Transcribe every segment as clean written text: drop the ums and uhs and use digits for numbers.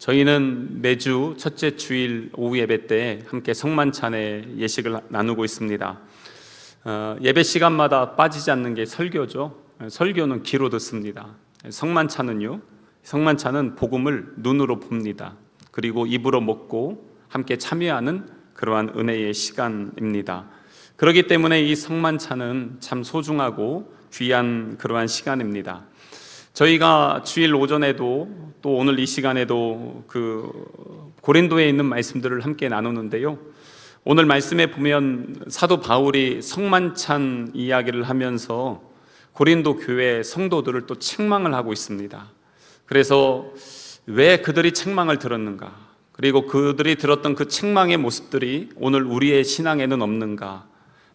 저희는 매주 첫째 주일 오후 예배 때 함께 성만찬의 예식을 나누고 있습니다. 예배 시간마다 빠지지 않는 게 설교죠. 설교는 귀로 듣습니다. 성만찬은 복음을 눈으로 봅니다. 그리고 입으로 먹고 함께 참여하는 그러한 은혜의 시간입니다. 그렇기 때문에 이 성만찬은 참 소중하고 귀한 그러한 시간입니다. 저희가 주일 오전에도 또 오늘 이 시간에도 고린도에 있는 말씀들을 함께 나누는데요. 오늘 말씀에 보면 사도 바울이 성만찬 이야기를 하면서 고린도 교회 성도들을 또 책망을 하고 있습니다. 그래서 왜 그들이 책망을 들었는가? 그리고 그들이 들었던 그 책망의 모습들이 오늘 우리의 신앙에는 없는가?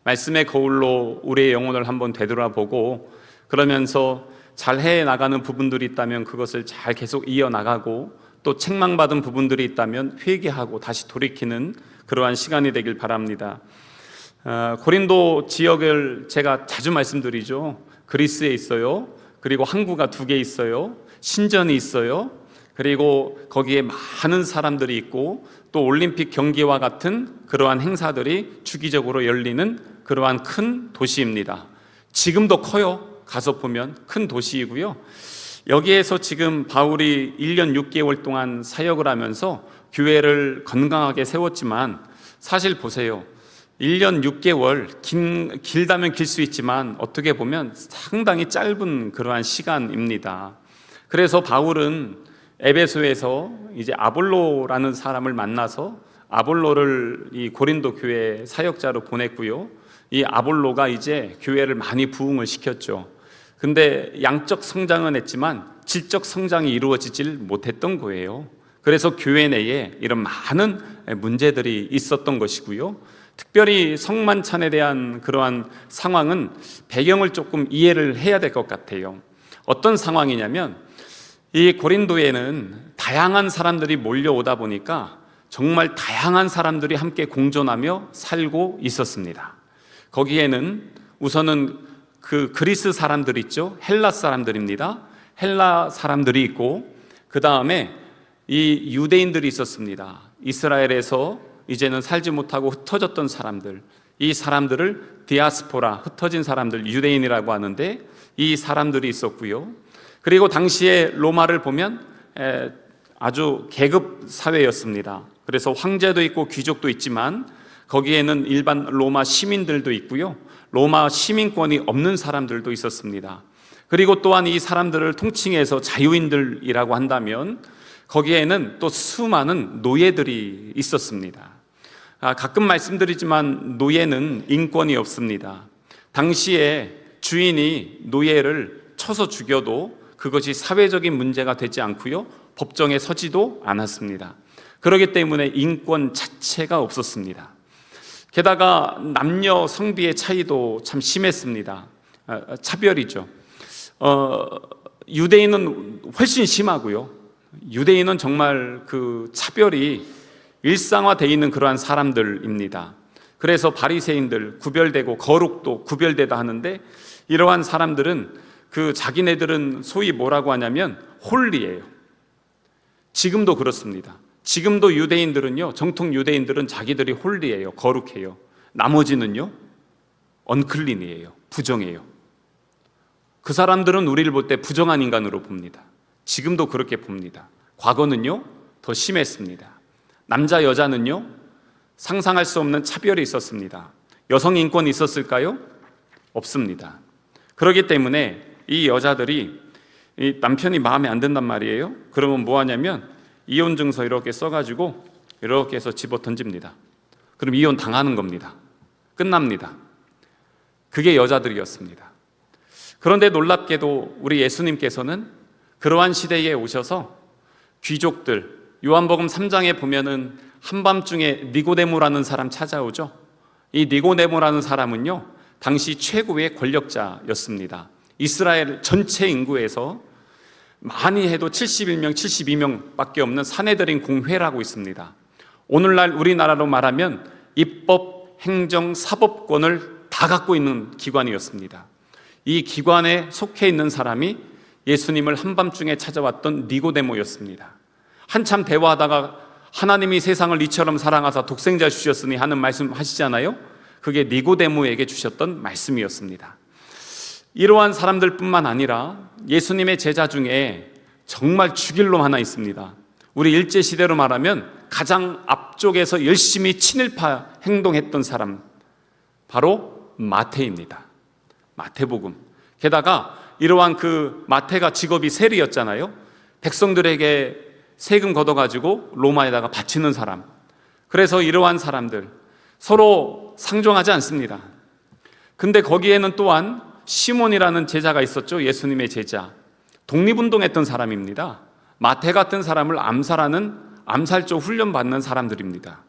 말씀의 거울로 우리의 영혼을 한번 되돌아보고 그러면서 잘 해나가는 부분들이 있다면 그것을 잘 계속 이어나가고 또 책망받은 부분들이 있다면 회개하고 다시 돌이키는 그러한 시간이 되길 바랍니다. 고린도 지역을 제가 자주 말씀드리죠. 그리스에 있어요. 그리고 항구가 2개 있어요. 신전이 있어요. 그리고 거기에 많은 사람들이 있고 또 올림픽 경기와 같은 그러한 행사들이 주기적으로 열리는 그러한 큰 도시입니다. 지금도 커요. 가서 보면 큰 도시이고요. 여기에서 지금 바울이 1년 6개월 동안 사역을 하면서 교회를 건강하게 세웠지만 사실 보세요. 1년 6개월 길다면 길 수 있지만 어떻게 보면 상당히 짧은 그러한 시간입니다. 그래서 바울은 에베소에서 이제 아볼로라는 사람을 만나서 아볼로를 이 고린도 교회 사역자로 보냈고요. 이 아볼로가 이제 교회를 많이 부흥을 시켰죠. 근데 양적 성장은 했지만 질적 성장이 이루어지질 못했던 거예요. 그래서 교회 내에 이런 많은 문제들이 있었던 것이고요. 특별히 성만찬에 대한 그러한 상황은 배경을 조금 이해를 해야 될 것 같아요. 어떤 상황이냐면 이 고린도에는 다양한 사람들이 몰려오다 보니까 정말 다양한 사람들이 함께 공존하며 살고 있었습니다. 거기에는 우선은 그리스 사람들 있죠. 헬라 사람들입니다. 헬라 사람들이 있고 그 다음에 이 유대인들이 있었습니다. 이스라엘에서 이제는 살지 못하고 흩어졌던 사람들, 이 사람들을 디아스포라, 흩어진 사람들, 유대인이라고 하는데 이 사람들이 있었고요. 그리고 당시에 로마를 보면 아주 계급 사회였습니다. 그래서 황제도 있고 귀족도 있지만 거기에는 일반 로마 시민들도 있고요. 로마 시민권이 없는 사람들도 있었습니다. 그리고 또한 이 사람들을 통칭해서 자유인들이라고 한다면 거기에는 또 수많은 노예들이 있었습니다. 가끔 말씀드리지만 노예는 인권이 없습니다. 당시에 주인이 노예를 쳐서 죽여도 그것이 사회적인 문제가 되지 않고요. 법정에 서지도 않았습니다. 그렇기 때문에 인권 자체가 없었습니다. 게다가 남녀 성비의 차이도 참 심했습니다. 차별이죠. 유대인은 훨씬 심하고요. 유대인은 정말 그 차별이 일상화되어 있는 그러한 사람들입니다. 그래서 바리새인들 구별되고 거룩도 구별되다 하는데 이러한 사람들은 자기네들은 소위 뭐라고 하냐면 홀리예요. 지금도 그렇습니다. 지금도 유대인들은요, 정통 유대인들은 자기들이 홀리예요. 거룩해요. 나머지는요, 언클린이에요. 부정해요. 그 사람들은 우리를 볼 때 부정한 인간으로 봅니다. 지금도 그렇게 봅니다. 과거는요, 더 심했습니다. 남자, 여자는요, 상상할 수 없는 차별이 있었습니다. 여성 인권이 있었을까요? 없습니다. 그렇기 때문에 이 여자들이 이 남편이 마음에 안 든단 말이에요. 그러면 뭐 하냐면 이혼 증서 이렇게 써가지고 이렇게 해서 집어 던집니다. 그럼 이혼 당하는 겁니다. 끝납니다. 그게 여자들이었습니다. 그런데 놀랍게도 우리 예수님께서는 그러한 시대에 오셔서 귀족들, 요한복음 3장에 보면은 한밤중에 니고데모라는 사람 찾아오죠. 이 니고데모라는 사람은요, 당시 최고의 권력자였습니다. 이스라엘 전체 인구에서 많이 해도 71명, 72명밖에 없는 사내들인 공회라고 있습니다. 오늘날 우리나라로 말하면 입법, 행정, 사법권을 다 갖고 있는 기관이었습니다. 이 기관에 속해 있는 사람이 예수님을 한밤중에 찾아왔던 니고데모였습니다. 한참 대화하다가 하나님이 세상을 이처럼 사랑하사 독생자 주셨으니 하는 말씀 하시잖아요. 그게 니고데모에게 주셨던 말씀이었습니다. 이러한 사람들뿐만 아니라 예수님의 제자 중에 정말 죽일 놈 하나 있습니다. 우리 일제시대로 말하면 가장 앞쪽에서 열심히 친일파 행동했던 사람, 바로 마태입니다. 마태복음. 게다가 이러한 그 마태가 직업이 세리였잖아요. 백성들에게 세금 걷어가지고 로마에다가 바치는 사람. 그래서 이러한 사람들 서로 상종하지 않습니다. 근데 거기에는 또한 시몬이라는 제자가 있었죠. 예수님의 제자. 독립운동했던 사람입니다. 마태 같은 사람을 암살하는 암살조 훈련받는 사람들입니다.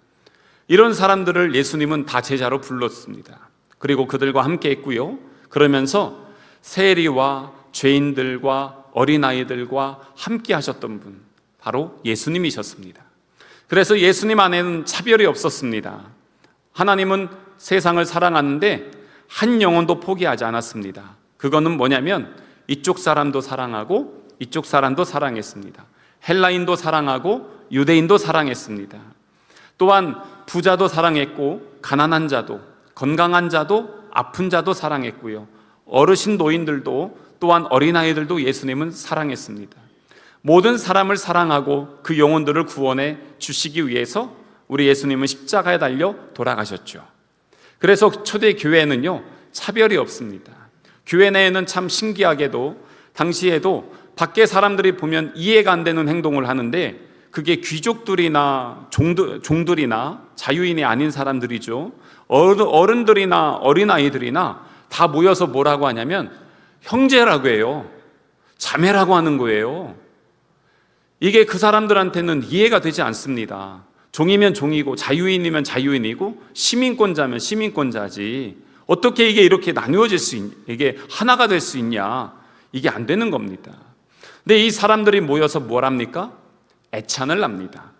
이런 사람들을 예수님은 다 제자로 불렀습니다. 그리고 그들과 함께 했고요. 그러면서 세리와 죄인들과 어린아이들과 함께 하셨던 분, 바로 예수님이셨습니다. 그래서 예수님 안에는 차별이 없었습니다. 하나님은 세상을 사랑하는데 한 영혼도 포기하지 않았습니다. 그거는 뭐냐면 이쪽 사람도 사랑하고 이쪽 사람도 사랑했습니다. 헬라인도 사랑하고 유대인도 사랑했습니다. 또한 부자도 사랑했고 가난한 자도, 건강한 자도, 아픈 자도 사랑했고요. 어르신 노인들도 또한 어린아이들도 예수님은 사랑했습니다. 모든 사람을 사랑하고 그 영혼들을 구원해 주시기 위해서 우리 예수님은 십자가에 달려 돌아가셨죠. 그래서 초대 교회에는요, 차별이 없습니다. 교회 내에는 참 신기하게도 당시에도 밖에 사람들이 보면 이해가 안 되는 행동을 하는데 그게 귀족들이나 종들이나 자유인이 아닌 사람들이죠. 어른들이나 어린아이들이나 다 모여서 뭐라고 하냐면 형제라고 해요. 자매라고 하는 거예요. 이게 그 사람들한테는 이해가 되지 않습니다. 종이면 종이고 자유인이면 자유인이고 시민권자면 시민권자지 어떻게 이게 이렇게 나누어질 수 이게 하나가 될 수 있냐, 이게 안 되는 겁니다. 근데 이 사람들이 모여서 뭘 합니까? 애찬을 합니다.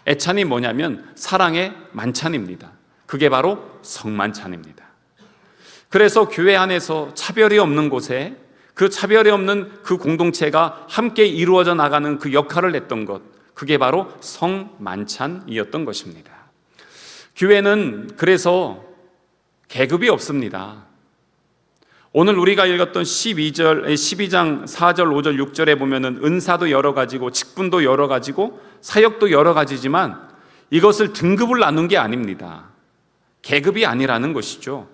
애찬이 뭐냐면 사랑의 만찬입니다. 그게 바로 성만찬입니다. 그래서 교회 안에서 차별이 없는 곳에 그 차별이 없는 그 공동체가 함께 이루어져 나가는 그 역할을 했던 것, 그게 바로 성만찬이었던 것입니다. 교회는 그래서 계급이 없습니다. 오늘 우리가 읽었던 12장 4절, 5절, 6절에 보면은 은사도 여러 가지고 직분도 여러 가지고 사역도 여러 가지지만 이것을 등급을 나눈 게 아닙니다. 계급이 아니라는 것이죠.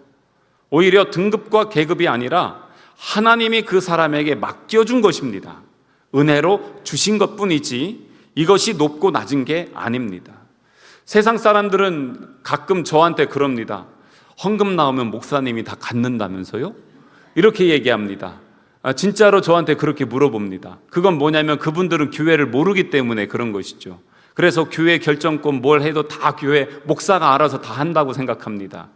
오히려 등급과 계급이 아니라 하나님이 그 사람에게 맡겨준 것입니다. 은혜로 주신 것뿐이지 이것이 높고 낮은 게 아닙니다. 세상 사람들은 가끔 저한테 그럽니다. 헌금 나오면 목사님이 다 갖는다면서요? 이렇게 얘기합니다. 진짜로 저한테 그렇게 물어봅니다. 그건 뭐냐면 그분들은 교회를 모르기 때문에 그런 것이죠. 그래서 교회 결정권 뭘 해도 다 교회 목사가 알아서 다 한다고 생각합니다.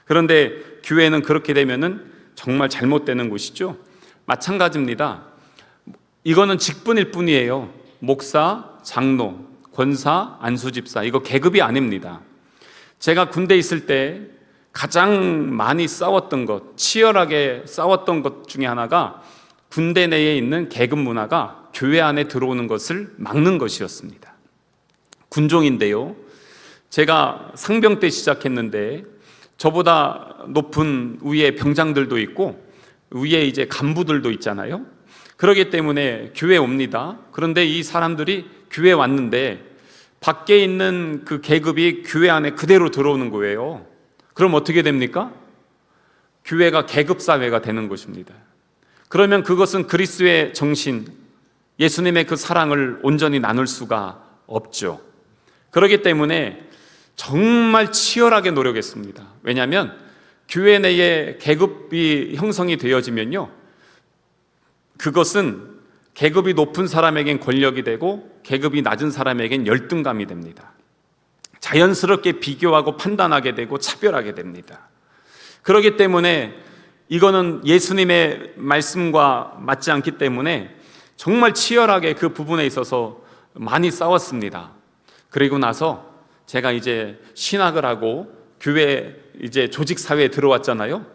그런데 교회는 그렇게 되면은 정말 잘못되는 곳이죠. 마찬가지입니다. 이거는 직분일 뿐이에요. 목사, 장로, 권사, 안수집사, 이거 계급이 아닙니다. 제가 군대 있을 때 가장 많이 싸웠던 것, 치열하게 싸웠던 것 중에 하나가 군대 내에 있는 계급 문화가 교회 안에 들어오는 것을 막는 것이었습니다. 군종인데요, 제가 상병 때 시작했는데 저보다 높은 위에 병장들도 있고 위에 이제 간부들도 있잖아요. 그렇기 때문에 교회에 옵니다. 그런데 이 사람들이 교회에 왔는데 밖에 있는 그 계급이 교회 안에 그대로 들어오는 거예요. 그럼 어떻게 됩니까? 교회가 계급사회가 되는 것입니다. 그러면 그것은 그리스도의 정신, 예수님의 그 사랑을 온전히 나눌 수가 없죠. 그렇기 때문에 정말 치열하게 노력했습니다. 왜냐하면 교회 내에 계급이 형성이 되어지면요, 그것은 계급이 높은 사람에겐 권력이 되고 계급이 낮은 사람에겐 열등감이 됩니다. 자연스럽게 비교하고 판단하게 되고 차별하게 됩니다. 그렇기 때문에 이거는 예수님의 말씀과 맞지 않기 때문에 정말 치열하게 그 부분에 있어서 많이 싸웠습니다. 그리고 나서 제가 이제 신학을 하고 교회 이제 조직사회에 들어왔잖아요.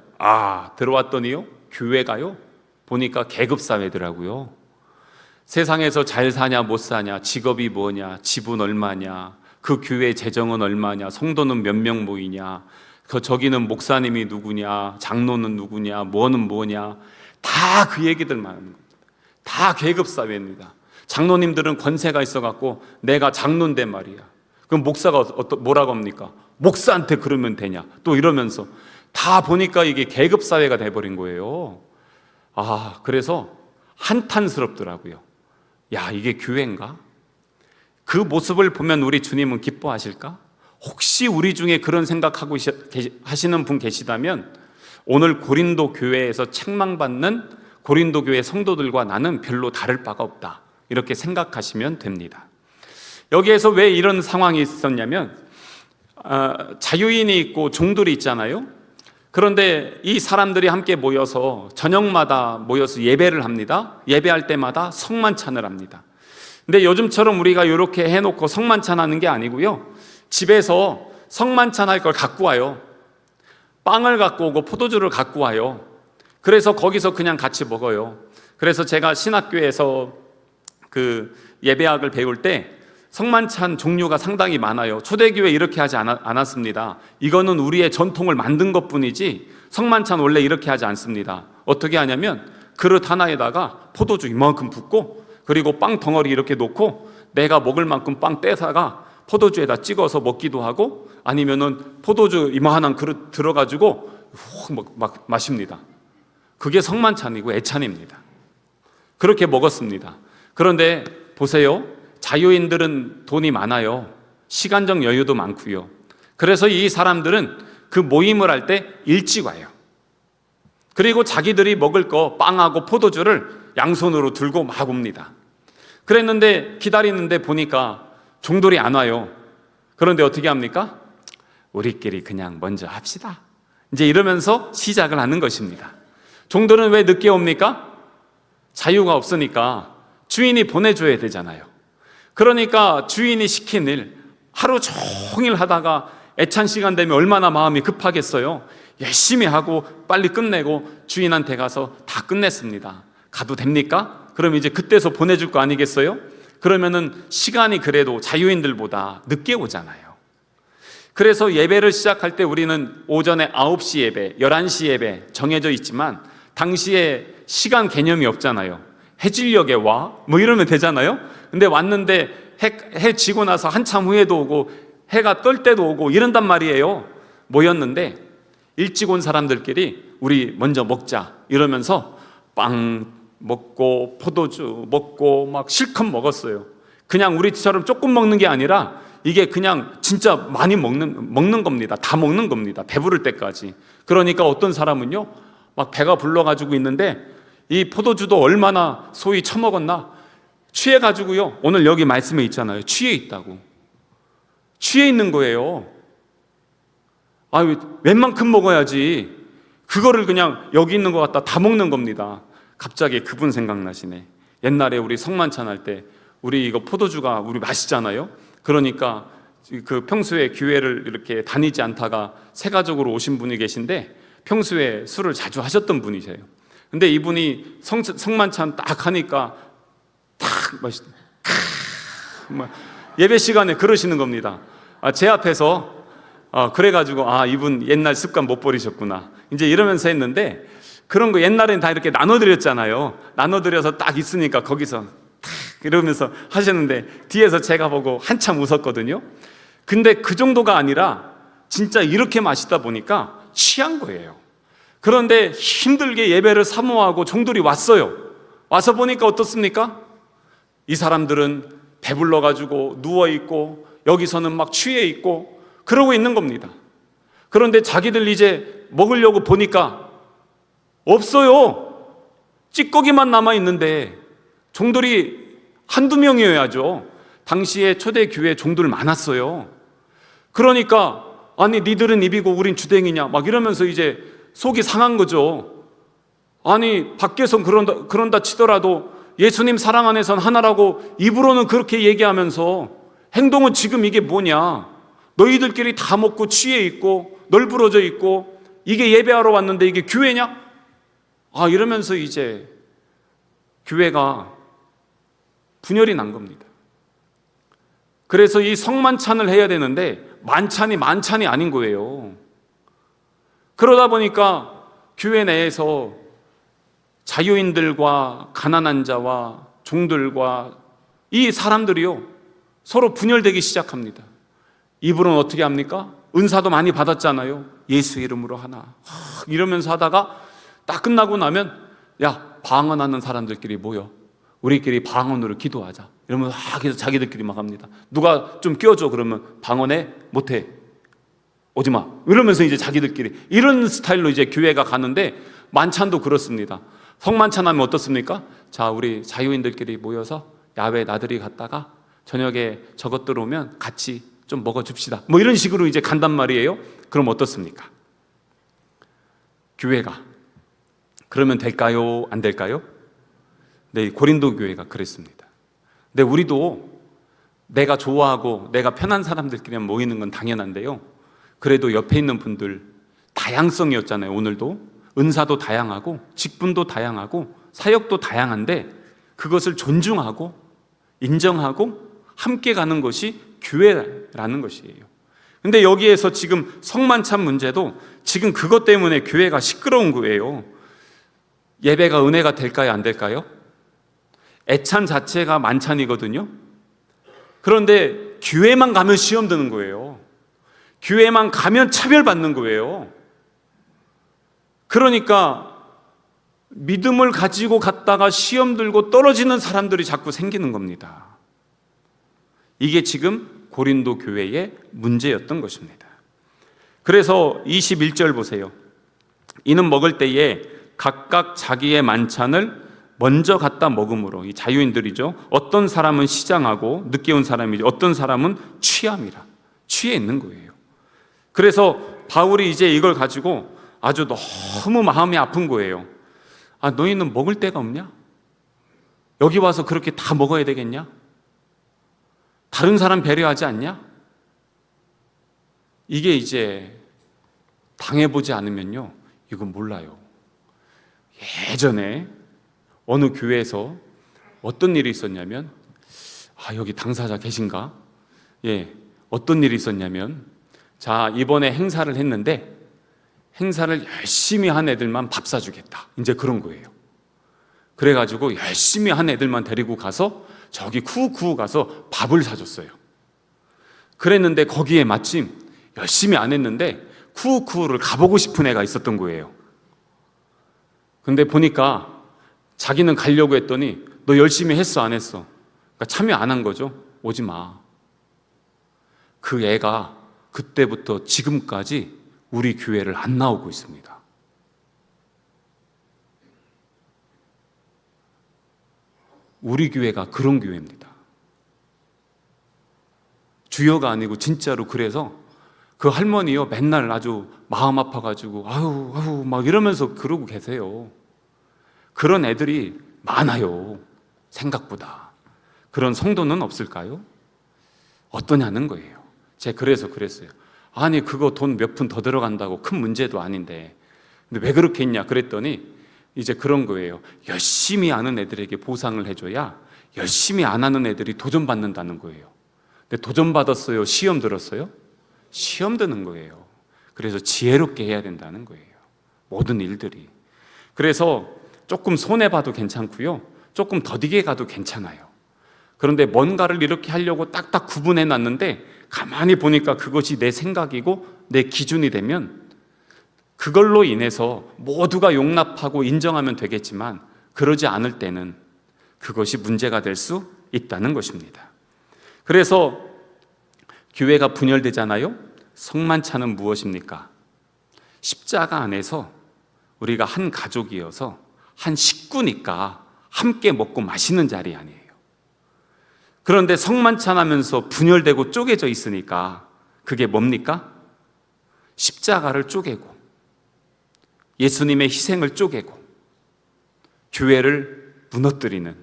들어왔더니요, 교회가요 보니까 계급사회더라고요. 세상에서 잘 사냐 못 사냐, 직업이 뭐냐, 집은 얼마냐, 그 교회 재정은 얼마냐, 성도는 몇 명 모이냐, 저기는 목사님이 누구냐, 장로는 누구냐, 뭐는 뭐냐, 다 그 얘기들만 하는 겁니다. 다 계급사회입니다. 장로님들은 권세가 있어갖고 내가 장로인데 말이야. 그럼 목사가 뭐라고 합니까? 목사한테 그러면 되냐? 또 이러면서 다 보니까 이게 계급사회가 돼버린 거예요. 그래서 한탄스럽더라고요. 야, 이게 교회인가? 그 모습을 보면 우리 주님은 기뻐하실까? 혹시 우리 중에 그런 생각하고 하시는 분 계시다면 오늘 고린도 교회에서 책망받는 고린도 교회 성도들과 나는 별로 다를 바가 없다, 이렇게 생각하시면 됩니다. 여기에서 왜 이런 상황이 있었냐면 자유인이 있고 종들이 있잖아요. 그런데 이 사람들이 함께 모여서 저녁마다 모여서 예배를 합니다. 예배할 때마다 성만찬을 합니다. 근데 요즘처럼 우리가 이렇게 해놓고 성만찬 하는 게 아니고요, 집에서 성만찬 할 걸 갖고 와요. 빵을 갖고 오고 포도주를 갖고 와요. 그래서 거기서 그냥 같이 먹어요. 그래서 제가 신학교에서 그 예배학을 배울 때 성만찬 종류가 상당히 많아요. 초대교회 이렇게 하지 않았습니다. 이거는 우리의 전통을 만든 것뿐이지 성만찬 원래 이렇게 하지 않습니다. 어떻게 하냐면 그릇 하나에다가 포도주 이만큼 붓고, 그리고 빵 덩어리 이렇게 놓고 내가 먹을 만큼 빵 떼다가 포도주에다 찍어서 먹기도 하고, 아니면은 포도주 이만한 그릇 들어가지고 막 마십니다. 그게 성만찬이고 애찬입니다. 그렇게 먹었습니다. 그런데 보세요, 자유인들은 돈이 많아요. 시간적 여유도 많고요. 그래서 이 사람들은 그 모임을 할 때 일찍 와요. 그리고 자기들이 먹을 거 빵하고 포도주를 양손으로 들고 막 옵니다. 그랬는데 기다리는데 보니까 종들이 안 와요. 그런데 어떻게 합니까? 우리끼리 그냥 먼저 합시다, 이제 이러면서 시작을 하는 것입니다. 종들은 왜 늦게 옵니까? 자유가 없으니까 주인이 보내줘야 되잖아요. 그러니까 주인이 시킨 일 하루 종일 하다가 애찬 시간 되면 얼마나 마음이 급하겠어요. 열심히 하고 빨리 끝내고 주인한테 가서 다 끝냈습니다. 가도 됩니까? 그럼 이제 그때서 보내줄 거 아니겠어요? 그러면은 시간이 그래도 자유인들보다 늦게 오잖아요. 그래서 예배를 시작할 때 우리는 오전에 9시 예배, 11시 예배 정해져 있지만 당시에 시간 개념이 없잖아요. 해질녘에 와? 뭐 이러면 되잖아요. 근데 왔는데 해 지고 나서 한참 후에도 오고 해가 뜰 때도 오고 이런단 말이에요. 모였는데 일찍 온 사람들끼리 우리 먼저 먹자 이러면서 빵 먹고 포도주 먹고 막 실컷 먹었어요. 그냥 우리처럼 조금 먹는 게 아니라 이게 그냥 진짜 많이 먹는 겁니다. 다 먹는 겁니다. 배부를 때까지. 그러니까 어떤 사람은요, 막 배가 불러가지고 있는데 이 포도주도 얼마나 소위 처먹었나, 취해가지고요, 오늘 여기 말씀에 있잖아요, 취해 있다고. 취해 있는 거예요. 웬만큼 먹어야지 그거를 그냥 여기 있는 것 같다 다 먹는 겁니다. 갑자기 그분 생각나시네. 옛날에 우리 성만찬 할 때 우리 이거 포도주가 우리 마시잖아요. 그러니까 그 평소에 교회를 이렇게 다니지 않다가 새 가족으로 오신 분이 계신데 평소에 술을 자주 하셨던 분이세요. 근데 이분이 성만찬 딱 하니까 탁 마시다. 예배 시간에 그러시는 겁니다. 제 앞에서 그래가지고 이분 옛날 습관 못 버리셨구나 이제 이러면서 했는데, 그런 거 옛날엔 다 이렇게 나눠드렸잖아요. 나눠드려서 딱 있으니까 거기서 탁 이러면서 하셨는데 뒤에서 제가 보고 한참 웃었거든요. 근데 그 정도가 아니라 진짜 이렇게 마시다 보니까 취한 거예요. 그런데 힘들게 예배를 사모하고 종들이 왔어요. 와서 보니까 어떻습니까? 이 사람들은 배불러가지고 누워있고 여기서는 막 취해 있고 그러고 있는 겁니다. 그런데 자기들 이제 먹으려고 보니까 없어요. 찌꺼기만 남아있는데 종들이 한두 명이어야죠. 당시에 초대교회 종들 많았어요. 그러니까 아니 니들은 입이고 우린 주댕이냐 막 이러면서 이제 속이 상한 거죠. 아니 밖에선 그런다 치더라도 예수님 사랑 안에선 하나라고 입으로는 그렇게 얘기하면서 행동은 지금 이게 뭐냐, 너희들끼리 다 먹고 취해 있고 널브러져 있고 이게 예배하러 왔는데 이게 교회냐? 이러면서 이제 교회가 분열이 난 겁니다. 그래서 이 성만찬을 해야 되는데 만찬이 아닌 거예요. 그러다 보니까 교회 내에서 자유인들과 가난한 자와 종들과 이 사람들이요 서로 분열되기 시작합니다. 이분은 어떻게 합니까? 은사도 많이 받았잖아요. 예수 이름으로 하나 이러면서 하다가 딱 끝나고 나면 야, 방언하는 사람들끼리 모여 우리끼리 방언으로 기도하자 이러면서 계속 자기들끼리 막 합니다. 누가 좀 껴줘 그러면 방언해? 못해 오지마 이러면서 이제 자기들끼리 이런 스타일로 이제 교회가 가는데, 만찬도 그렇습니다. 성만찬하면 어떻습니까? 자, 우리 자유인들끼리 모여서 야외 나들이 갔다가 저녁에 저것들 오면 같이 좀 먹어줍시다 뭐 이런 식으로 이제 간단 말이에요. 그럼 어떻습니까? 교회가 그러면 될까요? 안 될까요? 네, 고린도 교회가 그랬습니다. 근데 우리도 내가 좋아하고 내가 편한 사람들끼리 모이는 건 당연한데요, 그래도 옆에 있는 분들 다양성이었잖아요. 오늘도 은사도 다양하고 직분도 다양하고 사역도 다양한데 그것을 존중하고 인정하고 함께 가는 것이 교회라는 것이에요. 근데 여기에서 지금 성만찬 문제도 지금 그것 때문에 교회가 시끄러운 거예요. 예배가 은혜가 될까요? 안 될까요? 애찬 자체가 만찬이거든요. 그런데 교회만 가면 시험 드는 거예요. 교회만 가면 차별받는 거예요. 그러니까 믿음을 가지고 갔다가 시험 들고 떨어지는 사람들이 자꾸 생기는 겁니다. 이게 지금 고린도 교회의 문제였던 것입니다. 그래서 21절 보세요. 이는 먹을 때에 각각 자기의 만찬을 먼저 갖다 먹음으로, 이 자유인들이죠, 어떤 사람은 시장하고 늦게 온 사람이죠, 어떤 사람은 취함이라, 취해 있는 거예요. 그래서 바울이 이제 이걸 가지고 아주 너무 마음이 아픈 거예요. 아, 너희는 먹을 데가 없냐? 여기 와서 그렇게 다 먹어야 되겠냐? 다른 사람 배려하지 않냐? 이게 이제 당해보지 않으면요, 이건 몰라요. 예전에 어느 교회에서 어떤 일이 있었냐면, 여기 당사자 계신가? 예, 어떤 일이 있었냐면, 자, 이번에 행사를 했는데 행사를 열심히 한 애들만 밥 사주겠다, 이제 그런 거예요. 그래가지고 열심히 한 애들만 데리고 가서 저기 쿠우쿠우 가서 밥을 사줬어요. 그랬는데 거기에 마침 열심히 안 했는데 쿠우쿠우를 가보고 싶은 애가 있었던 거예요. 근데 보니까 자기는 가려고 했더니 너 열심히 했어 안 했어? 그러니까 참여 안 한 거죠. 오지 마. 그 애가 그때부터 지금까지 우리 교회를 안 나오고 있습니다. 우리 교회가 그런 교회입니다. 주여가 아니고 진짜로. 그래서 그 할머니요 맨날 아주 마음 아파가지고 아유 막 이러면서 그러고 계세요. 그런 애들이 많아요. 생각보다. 그런 성도는 없을까요? 어떠냐는 거예요. 제가 그래서 그랬어요. 아니 그거 돈 몇 푼 더 들어간다고 큰 문제도 아닌데 근데 왜 그렇게 했냐 그랬더니 이제 그런 거예요. 열심히 하는 애들에게 보상을 해줘야 열심히 안 하는 애들이 도전받는다는 거예요. 근데 도전받았어요? 시험 들었어요? 시험 드는 거예요. 그래서 지혜롭게 해야 된다는 거예요. 모든 일들이. 그래서 조금 손해봐도 괜찮고요, 조금 더디게 가도 괜찮아요. 그런데 뭔가를 이렇게 하려고 딱딱 구분해 놨는데 가만히 보니까 그것이 내 생각이고 내 기준이 되면 그걸로 인해서 모두가 용납하고 인정하면 되겠지만 그러지 않을 때는 그것이 문제가 될 수 있다는 것입니다. 그래서 교회가 분열되잖아요. 성만찬은 무엇입니까? 십자가 안에서 우리가 한 가족이어서 한 식구니까 함께 먹고 마시는 자리 아니에요. 그런데 성만찬 하면서 분열되고 쪼개져 있으니까 그게 뭡니까? 십자가를 쪼개고 예수님의 희생을 쪼개고 교회를 무너뜨리는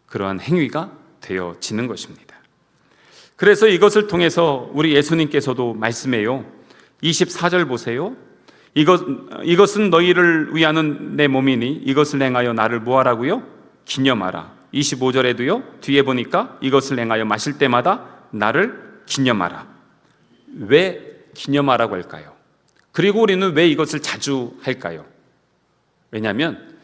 그러한 행위가 되어지는 것입니다. 그래서 이것을 통해서 우리 예수님께서도 말씀해요. 24절 보세요. 이것은 너희를 위하는 내 몸이니 이것을 행하여 나를 뭐하라고요? 기념하라. 25절에도요, 뒤에 보니까 이것을 행하여 마실 때마다 나를 기념하라. 왜 기념하라고 할까요? 그리고 우리는 왜 이것을 자주 할까요? 왜냐하면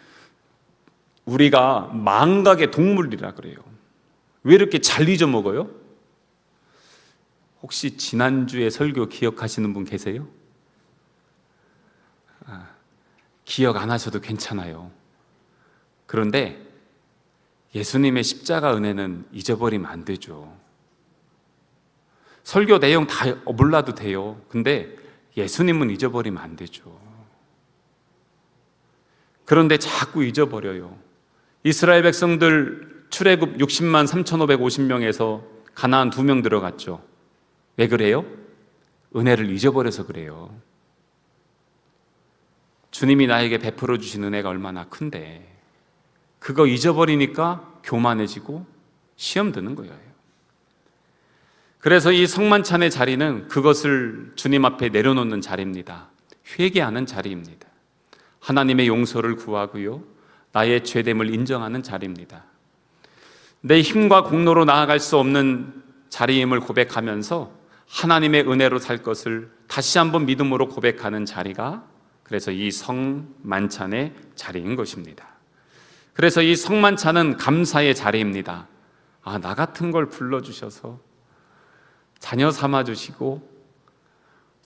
우리가 망각의 동물이라 그래요. 왜 이렇게 잘 잊어먹어요? 혹시 지난주에 설교 기억하시는 분 계세요? 기억 안 하셔도 괜찮아요. 그런데 예수님의 십자가 은혜는 잊어버리면 안 되죠. 설교 내용 다 몰라도 돼요. 근데 예수님은 잊어버리면 안 되죠. 그런데 자꾸 잊어버려요. 이스라엘 백성들 출애굽 60만 3,550명에서 가나안 2명 들어갔죠. 왜 그래요? 은혜를 잊어버려서 그래요. 주님이 나에게 베풀어 주신 은혜가 얼마나 큰데 그거 잊어버리니까 교만해지고 시험 드는 거예요. 그래서 이 성만찬의 자리는 그것을 주님 앞에 내려놓는 자리입니다. 회개하는 자리입니다. 하나님의 용서를 구하고요, 나의 죄됨을 인정하는 자리입니다. 내 힘과 공로로 나아갈 수 없는 자리임을 고백하면서 하나님의 은혜로 살 것을 다시 한번 믿음으로 고백하는 자리가, 그래서 이 성만찬의 자리인 것입니다. 그래서 이 성만찬은 감사의 자리입니다. 나 같은 걸 불러주셔서 자녀 삼아주시고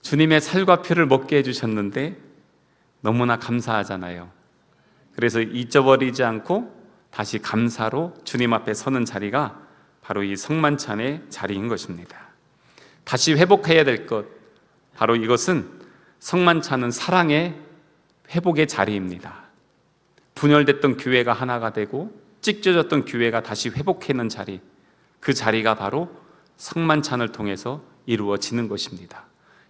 주님의 살과 피를 먹게 해주셨는데 너무나 감사하잖아요. 그래서 잊어버리지 않고 다시 감사로 주님 앞에 서는 자리가 바로 이 성만찬의 자리인 것입니다. 다시 회복해야 될 것, 바로 이것은 성만찬은 사랑의 회복의 자리입니다. 분열됐던 교회가 하나가 되고 찢겨졌던 교회가 다시 회복하는 자리, 그 자리가 바로 성만찬을 통해서 이루어지는 것입니다.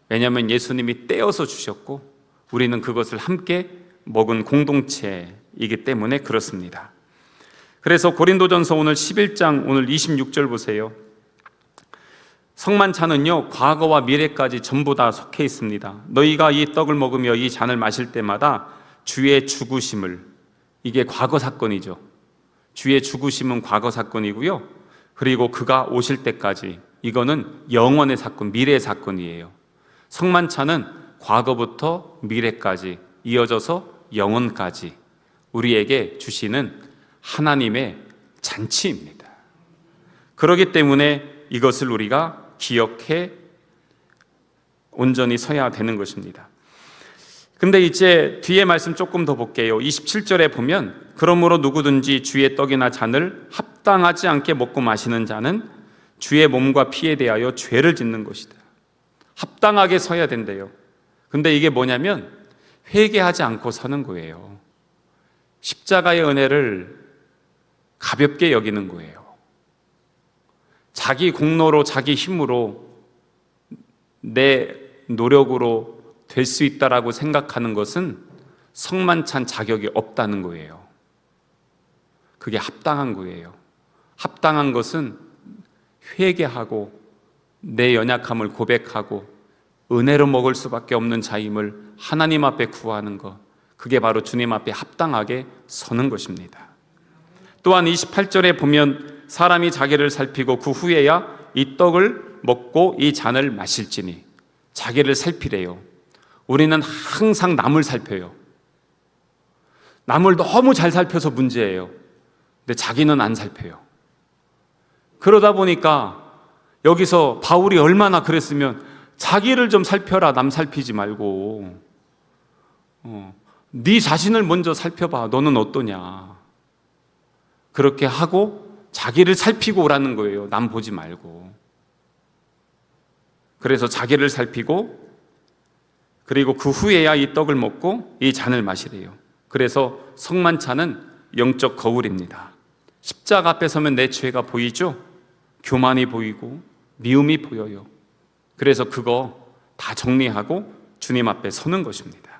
왜냐하면 예수님이 떼어서 주셨고 우리는 그것을 함께 먹은 공동체이기 때문에 그렇습니다. 그래서 고린도전서 오늘 11장 오늘 26절 보세요. 성만찬은요, 과거와 미래까지 전부 다 속해 있습니다. 너희가 이 떡을 먹으며 이 잔을 마실 때마다 주의 죽으심을, 이게 과거 사건이죠. 주의 죽으심은 과거 사건이고요, 그리고 그가 오실 때까지, 이거는 영원의 사건, 미래의 사건이에요. 성만찬은 과거부터 미래까지 이어져서 영원까지 우리에게 주시는 하나님의 잔치입니다. 그렇기 때문에 이것을 우리가 기억해 온전히 서야 되는 것입니다. 근데 이제 뒤에 말씀 조금 더 볼게요. 27절에 보면 그러므로 누구든지 주의 떡이나 잔을 합당하지 않게 먹고 마시는 자는 주의 몸과 피에 대하여 죄를 짓는 것이다. 합당하게 서야 된대요. 근데 이게 뭐냐면 회개하지 않고 서는 거예요. 십자가의 은혜를 가볍게 여기는 거예요. 자기 공로로, 자기 힘으로, 내 노력으로 될 수 있다라고 생각하는 것은 성만찬 자격이 없다는 거예요. 그게 합당한 거예요. 합당한 것은 회개하고 내 연약함을 고백하고 은혜로 먹을 수밖에 없는 자임을 하나님 앞에 구하는 것, 그게 바로 주님 앞에 합당하게 서는 것입니다. 또한 28절에 보면 사람이 자기를 살피고 그 후에야 이 떡을 먹고 이 잔을 마실지니, 자기를 살피래요. 우리는 항상 남을 살펴요. 남을 너무 잘 살펴서 문제예요. 근데 자기는 안 살펴요. 그러다 보니까 여기서 바울이 얼마나 그랬으면 자기를 좀 살펴라, 남 살피지 말고. 네 자신을 먼저 살펴봐. 너는 어떠냐. 그렇게 하고 자기를 살피고 오라는 거예요. 남 보지 말고. 그래서 자기를 살피고, 그리고 그 후에야 이 떡을 먹고 이 잔을 마시래요. 그래서 성만찬은 영적 거울입니다. 십자가 앞에 서면 내 죄가 보이죠? 교만이 보이고 미움이 보여요. 그래서 그거 다 정리하고 주님 앞에 서는 것입니다.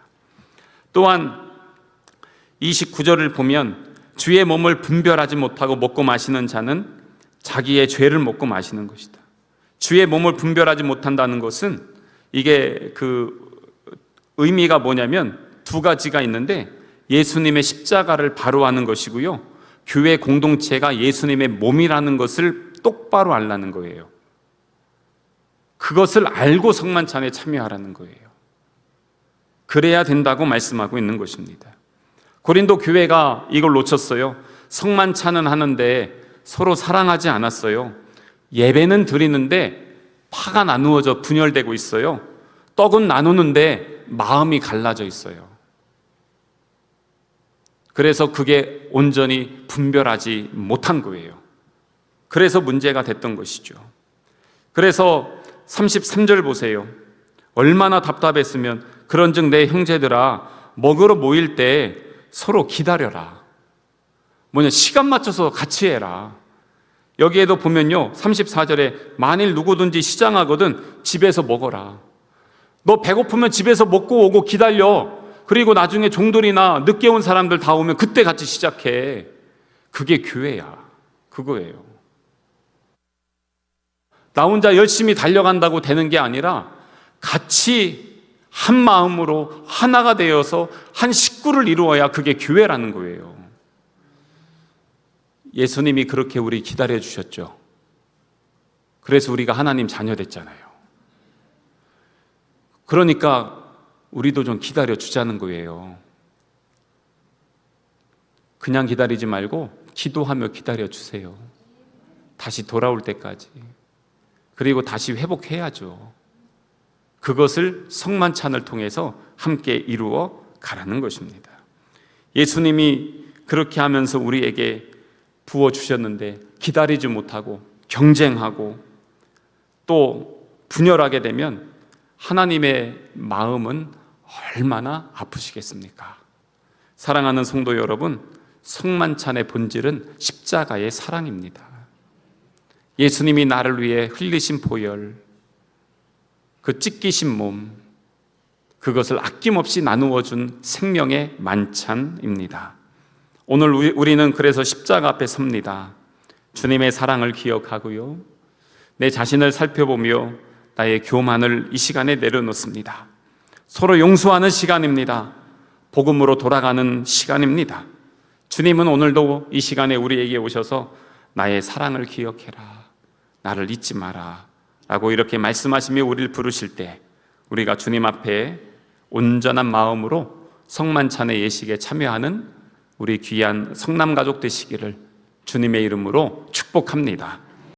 또한 29절을 보면 주의 몸을 분별하지 못하고 먹고 마시는 자는 자기의 죄를 먹고 마시는 것이다. 주의 몸을 분별하지 못한다는 것은 이게 그 의미가 뭐냐면 두 가지가 있는데, 예수님의 십자가를 바로 하는 것이고요, 교회 공동체가 예수님의 몸이라는 것을 똑바로 알라는 거예요. 그것을 알고 성만찬에 참여하라는 거예요. 그래야 된다고 말씀하고 있는 것입니다. 고린도 교회가 이걸 놓쳤어요. 성만찬은 하는데 서로 사랑하지 않았어요. 예배는 드리는데 파가 나누어져 분열되고 있어요. 떡은 나누는데 마음이 갈라져 있어요. 그래서 그게 온전히 분별하지 못한 거예요. 그래서 문제가 됐던 것이죠. 그래서 33절 보세요. 얼마나 답답했으면 그런즉 내 형제들아 먹으러 모일 때 서로 기다려라. 뭐냐, 시간 맞춰서 같이 해라. 여기에도 보면요, 34절에 만일 누구든지 시장하거든 집에서 먹어라. 너 배고프면 집에서 먹고 오고 기다려. 그리고 나중에 종들이나 늦게 온 사람들 다 오면 그때 같이 시작해. 그게 교회야. 그거예요. 나 혼자 열심히 달려간다고 되는 게 아니라 같이 한 마음으로 하나가 되어서 한 식구를 이루어야 그게 교회라는 거예요. 예수님이 그렇게 우리 기다려 주셨죠. 그래서 우리가 하나님 자녀 됐잖아요. 그러니까 우리도 좀 기다려 주자는 거예요. 그냥 기다리지 말고 기도하며 기다려 주세요. 다시 돌아올 때까지. 그리고 다시 회복해야죠. 그것을 성만찬을 통해서 함께 이루어 가라는 것입니다. 예수님이 그렇게 하면서 우리에게 부어주셨는데 기다리지 못하고 경쟁하고 또 분열하게 되면 하나님의 마음은 얼마나 아프시겠습니까? 사랑하는 성도 여러분, 성만찬의 본질은 십자가의 사랑입니다. 예수님이 나를 위해 흘리신 보혈, 그 찢기신 몸, 그것을 아낌없이 나누어 준 생명의 만찬입니다. 오늘 우리는 그래서 십자가 앞에 섭니다. 주님의 사랑을 기억하고요, 내 자신을 살펴보며 나의 교만을 이 시간에 내려놓습니다. 서로 용서하는 시간입니다. 복음으로 돌아가는 시간입니다. 주님은 오늘도 이 시간에 우리에게 오셔서 나의 사랑을 기억해라, 나를 잊지 마라 라고 이렇게 말씀하시며 우리를 부르실 때 우리가 주님 앞에 온전한 마음으로 성만찬의 예식에 참여하는 우리 귀한 성남가족 되시기를 주님의 이름으로 축복합니다.